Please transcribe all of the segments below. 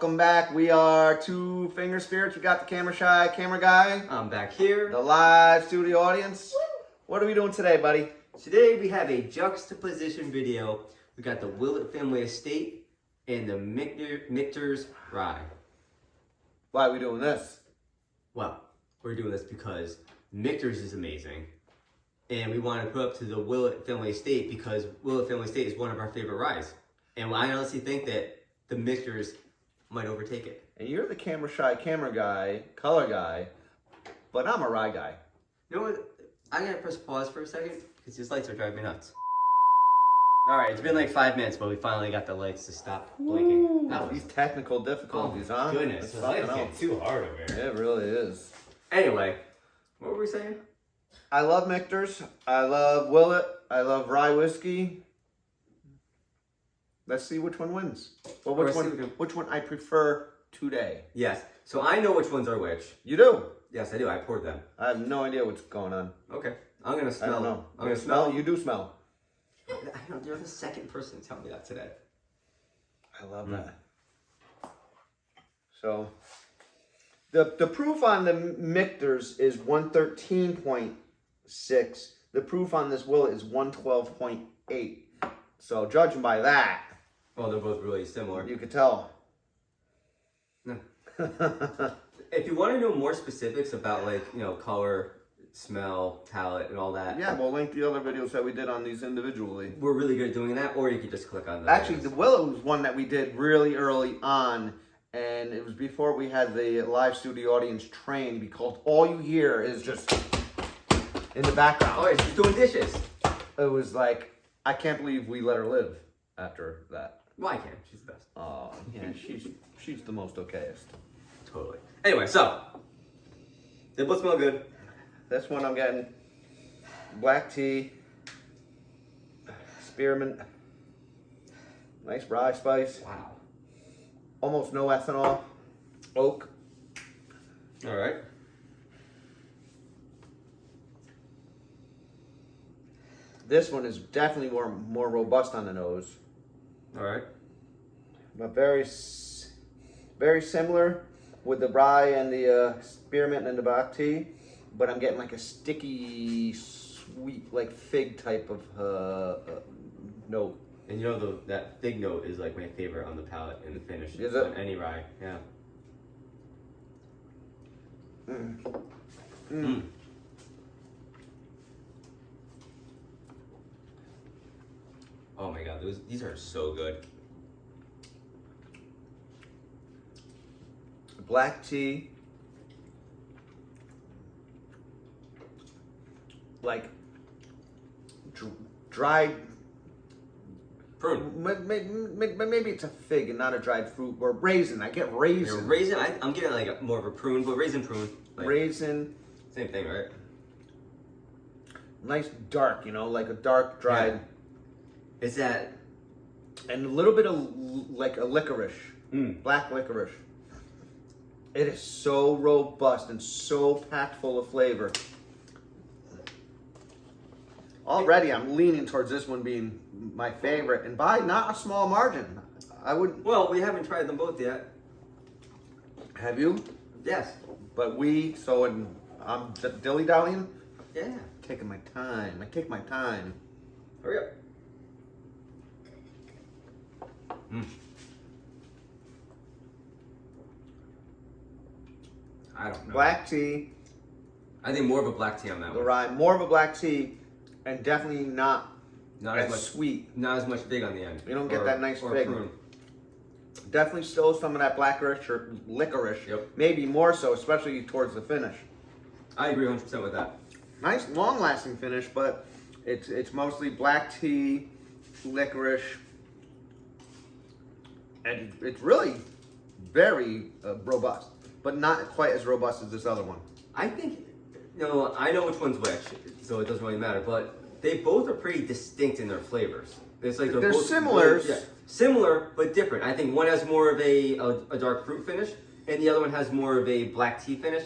welcome back. We are Two Finger Spirits. We got the camera shy camera guy. I'm back here. The live studio audience. What are we doing today, buddy? Today we have a juxtaposition video. We got the Willett family estate and the Michter's rye. Why are we doing this? Well, we're doing this because Michter's is amazing. And we want to put up to the Willett family estate because Willett family estate is one of our favorite ryes. And I honestly think that the Michter's might overtake it. And you're the camera shy camera guy, color guy, but I'm a rye guy. You know what? I gotta press pause for a second because these lights are driving me nuts. All right, it's been like 5 minutes, but we finally got the lights to stop blinking. These technical difficulties, huh? Goodness, the lights get too hard over here. It really is. Anyway, what were we saying? I love Michter's. I love Willett. I love rye whiskey. Let's see which one wins. Well, which one I prefer today. Yes. So I know which ones are which. You do? Yes, I do. I poured them. I have no idea what's going on. Okay. I'm gonna smell. I don't know. I'm gonna smell. You do smell. I know. You're the second person to tell me that today. I love that. So, the proof on the Michter's is 113.6. The proof on this Willett is 112.8. So, judging by that, Well, they're both really similar. you could tell. No. If you want to know more specifics about, like, you know, color, smell, palette, and all that, Yeah, we'll link the other videos that we did on these individually. we're really good at doing that. Or you could just click on the Actually, the Willett was one that we did really early on, and it was before we had the live studio audience trained, because all you hear is just in the background. Oh, yeah, she's doing dishes. It was like, I can't believe we let her live after that. Well, I can. She's the best. Oh, yeah, she's the most okayest. Totally. Anyway, so they both smell good. This one I'm getting black tea, spearmint, nice rye spice, Wow. almost no ethanol, oak. All right. This one is definitely more robust on the nose, All right. but very similar with the rye and the spearmint and the black tea. But I'm getting like a sticky, sweet, like fig type of note. And you know that fig note is like my favorite on the palate and the finish. Is it? On any rye, yeah. Oh my god, these are so good. Black tea, like dried Prune. Maybe it's a fig and not a dried fruit, or raisin. I get raisin. Yeah, raisin, I'm getting like more of a prune, but raisin prune. Like, Raisin. same thing, right? Nice dark, like a dark dried. Yeah. Is that... And a little bit of like a licorice, black licorice. It is so robust and so packed full of flavor. Already, I'm leaning towards this one being my favorite, and by not a small margin. I would. Well, we haven't tried them both yet. Have you? Yes. But I'm dilly-dallying. Yeah. Taking my time. I take my time. Hurry up. I don't know. Black tea, I think more of a black tea on that the one. rye, more of a black tea, and definitely not Not as as much sweet. Not as much fig on the end. You don't get that nice or fig. Prune. Definitely still some of that blackerish or licorice. Yep. Maybe more so, especially towards the finish. I agree 100% with that. Nice, long-lasting finish, but it's mostly black tea, licorice, and it's really very robust, but not quite as robust as this other one. I think, I know which one's which, so it doesn't really matter, but they both are pretty distinct in their flavors. It's like They're both similar. Yeah, similar, but different. I think one has more of a dark fruit finish, and the other one has more of a black tea finish.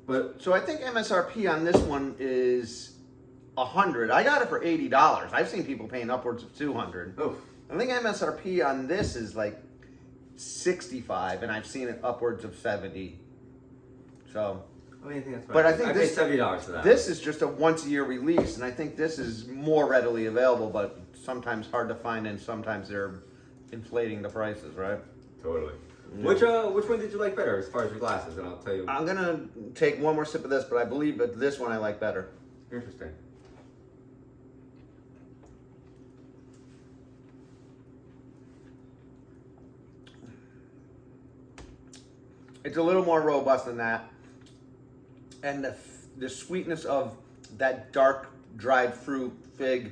But So I think MSRP on this one is $100. I got it for $80. I've seen people paying upwards of $200. oh, I think MSRP on this is like $65, and I've seen it upwards of $70. So, I mean, I think that's but I think I this paid $70 for that. This is just a once-a-year release, and I think this is more readily available, but sometimes hard to find, and sometimes they're inflating the prices, right? Totally. Yeah. Which one did you like better as far as your glasses? And I'll tell you. I'm gonna take one more sip of this, but I believe that this one I like better. Interesting. It's a little more robust than that, and the sweetness of that dark dried fruit fig,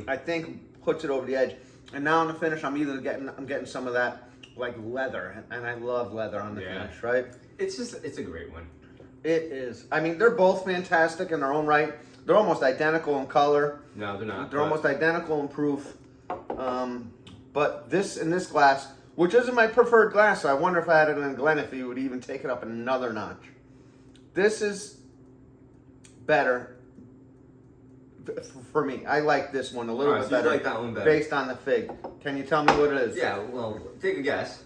I think puts it over the edge. And now on the finish, I'm getting some of that like leather, and I love leather on the finish, right? It's a great one. It is. I mean, they're both fantastic in their own right. They're almost identical in color. No, they're not. They're almost identical in proof. But this in this glass, which isn't my preferred glass, so I wonder if I had it in Glenafee, it would even take it up another notch. This is better for me. I like this one a little bit so better. you like that one better. Based on the fig. Can you tell me what it is? Yeah, well, take a guess.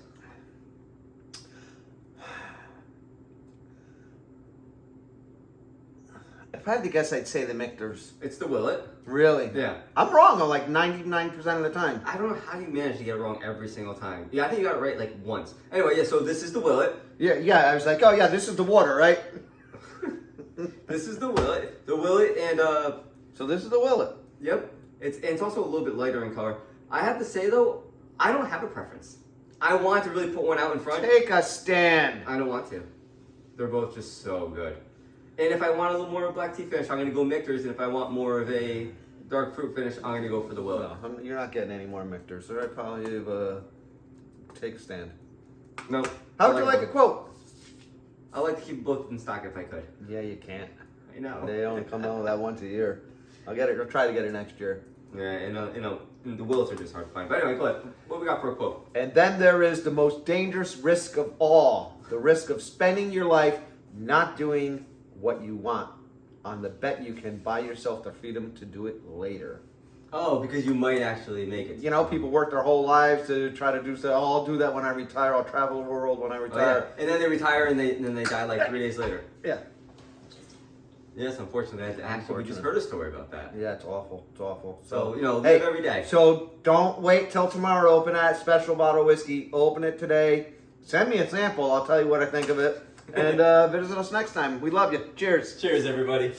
If I had to guess, I'd say the Michters. It's the Willett. Really? Yeah. I'm wrong on like 99% of the time. I don't know how you manage to get it wrong every single time. Yeah, I think you got it right like once. Anyway, yeah, so this is the Willett. Yeah, I was like, oh yeah, this is the water, right? This is the Willett. The Willett and So this is the Willett. yep. It's also a little bit lighter in color. I have to say though, I don't have a preference. I want to really put one out in front. Take a stand. I don't want to. They're both just so good. And if I want a little more black tea finish, I'm gonna go Michter's, and if I want more of a dark fruit finish, I'm gonna go for the Willett. No, you're not getting any more Michters, so I'd probably take a stand. No. How would you like a quote? I like to keep both in stock if I could. Yeah, you can't. I know. They only come out with that once a year. I'll try to get it next year. Yeah, and the Willets are just hard to find. But anyway, Cliff, what we got for a quote? And then there is the most dangerous risk of all, the risk of spending your life not doing what you want on the bet you can buy yourself the freedom to do it later. Oh, because you might actually make it. You know, people work their whole lives to try to do so. Oh, I'll do that when I retire. I'll travel the world when I retire. Oh, yeah. And then they retire and then they die like 3 days later. Yeah. Yes, unfortunately. Actually, we just heard a story about that. Yeah, it's awful. It's awful. So, live every day. So don't wait till tomorrow to open that special bottle of whiskey. Open it today. Send me a sample. I'll tell you what I think of it. And visit us next time. We love you. Cheers. Cheers, everybody.